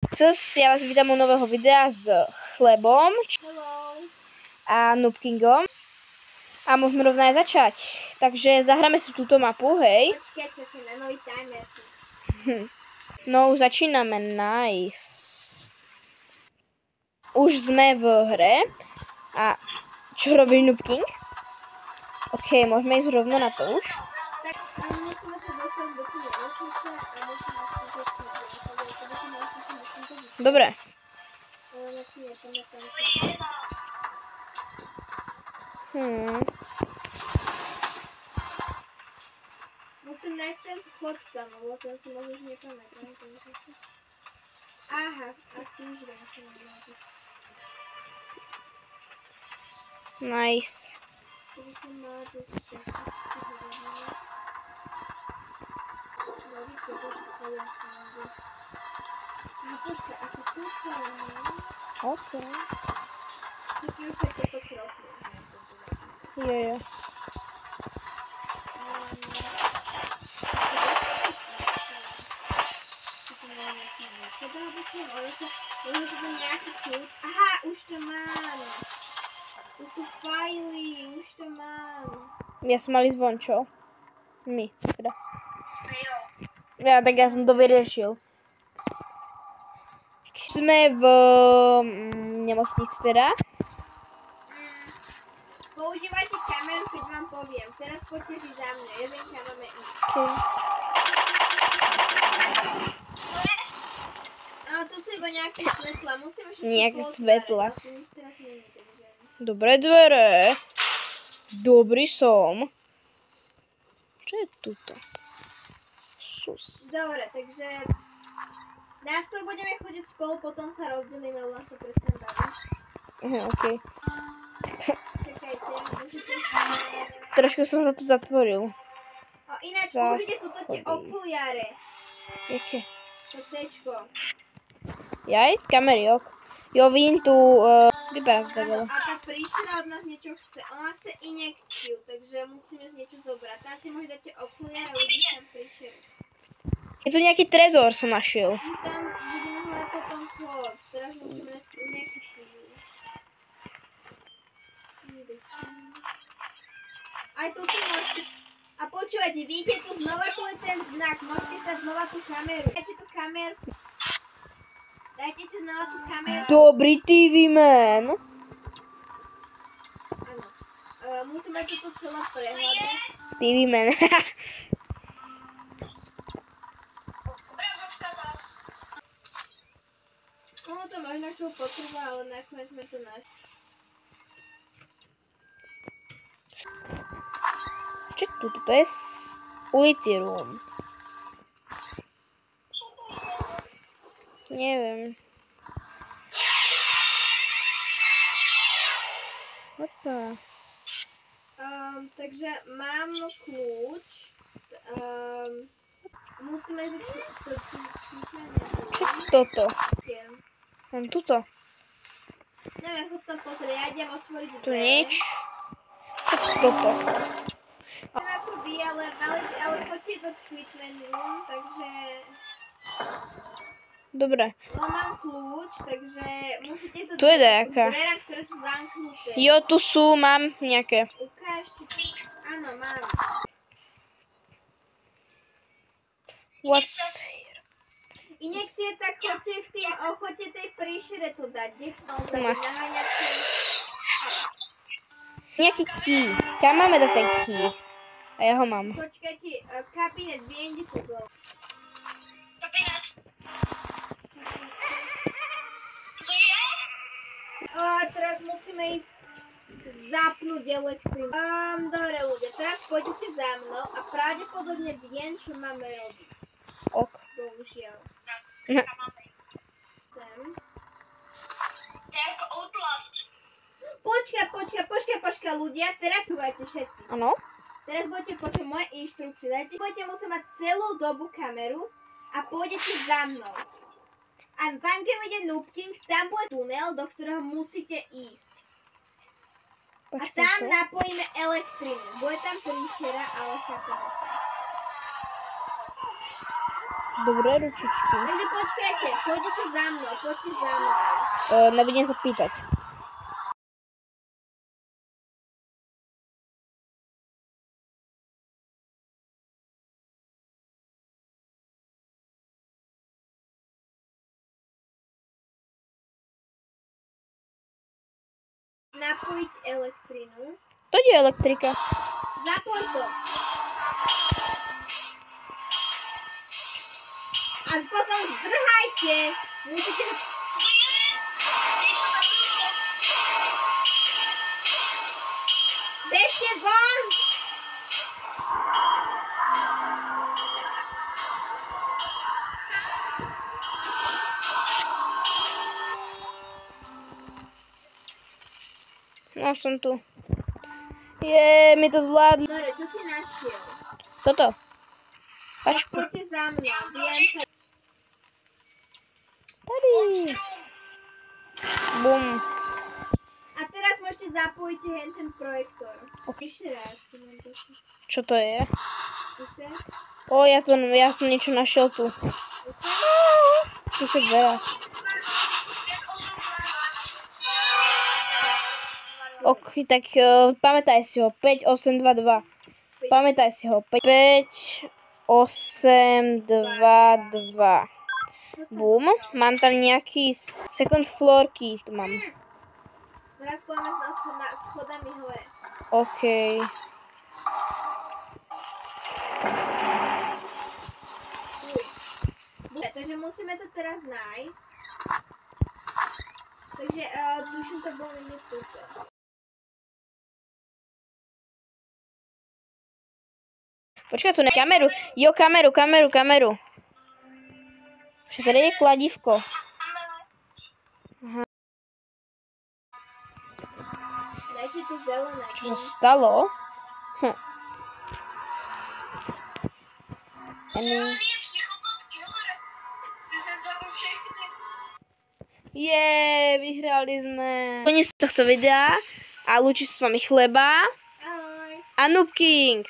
Ja vás vítam u nového videa s Chlebom a Noobkingom. A môžeme rovno aj začať. Takže zahráme si túto mapu, hej. Počkajte, na nový timer. No, už začíname, nice. Už sme v hre. A čo robí Noobking? OK, môžeme ísť rovno na to už. Tak, ale musíme sa dostať do tej nemocnice a musíme skúšať Dobre. Ale si nepamätám. Musím nájsť ten vchod tam, lebo ten si možno už nepamätám. Aha, asi už viem, čo mám robiť. Nice. Keby som mala tu času. Asi tu OK. Myslím, že toto kropne. Jo. Aha, už to mám. To sú fajly, už to mám. Ja som mali zvon, čo? My, teda. Ja, tak ja som to vyriešil. Sme v nemocnici teda. Používajte kameru, keď vám poviem. Teraz poďte vy za mňa, ja viem, kam máme ísť. Okay. No, tu sú iba nejaké svetla, musíme všetko Nejaké potvárať, svetla. ale to nič teraz nie je, takže... Dobré dvere. Dobrý som. Čo je tuto? Sus. Dobre, takže... Najskôr budeme chodiť spolu, potom sa rozdelíme, lebo nás to presne baví. OK. Čakajte, môžete sa... Trošku som sa tu zatvoril. Ináč, použite tuto tie okuliare. Jaké? To C-čko. Jaj, kamery, ok. Jo, vidím tu, vyberá to tak, ale. A tá príšera od nás niečo chce. Ona chce injekciu, takže musíme z niečo zobrať. Tam si môžete dať okuliare a uvidíš tam príšeru. Je tu nejaký trezor, som našiel. Tam budeme hľadať potom kód. Teraz musíme nájsť injekciu. Aj tu si môžete... A počúvajte, vidíte tu znova, tu je ten znak. Môžete sa znova tú kameru. Dajte tú kamerku. Dajte si znova tú kameru. Dobrý TV man. Áno. Musíme toto celé prehľadať. TV man. Ono to možno chvíľu potrvá, ale nakoniec sme to našli. Čo tu? To je ulitý room. Neviem. What the? Takže mám kľúč. Musíme ísť Čo toto? Mám tuto. Neviem, chod tam pozrieť, ja idem otvoriť dvere. Tu nič. Čo toto? Neviem ako vy, ale choďte do treatment room, takže... Dobre. Mám kľúč, takže musíte to Tu je nejaká. dvere, ktoré sú zamknuté. Jo, tu sú, mám nejaké. Ukážte. Áno, mám. What's here? Injekcie, tak choďte tej príšere to dať. Tu máš. Nejaký key. Kam máme dať ten key? A ja ho mám. Počkajte, kabinet, viem, kde to bolo. Teraz musíme ísť zapnúť elektrinu. Dobre ľudia, teraz poďte za mnou a pravdepodobne viem, čo máme robiť. Ok. Bohužiaľ. Sem. Počkaj, ľudia, teraz budete všetci. Áno? Teraz budete počuť moje inštrukcie. Budete musieť mať celú dobu kameru a pôjdete za mnou. A tam, keď bude Noobking, tam bude tunel, do ktorého musíte ísť. A tam napojíme elektrinu. Bude tam príšera, ale chápeme sa. Dobré ručičky. Takže počkajte, pôjdete za mnou, poďte za mnou. Nebudem sa pýtať. Napojiť elektrinu. To je elektrika. Zapoj to. A potom zdrhajte. Musíte... Bežte von! No, som tu. My to zvládli. Dobre, čo si našiel? Toto. Tak Pačku. poďte za mnou. Viem sa... Tady. Bum. A teraz môžete zapojiť ten projektor. Ešte raz. Čo to je? Ukáž. Ja som niečo našiel tu. Tu sú dvere. Ok, tak pamätaj si ho. 5, 8, 2, 2. Pamätaj si ho. 5, 8, 2, 2. Bum. Mám tam nejaký second floor key. Tu mám. Teraz pôjdeme schodami hore. OK. Takže musíme to teraz nájsť. Takže tuším to bolo niekde tuto. Počkaj, tu na kameru. Jo, kameru. Že tady je kladívko. Aha. Dajte to zelené. Čo sa stalo? Vyhrali sme. Koniec tohto videa a lúči s vami Chleba Ahoj. a Noob King.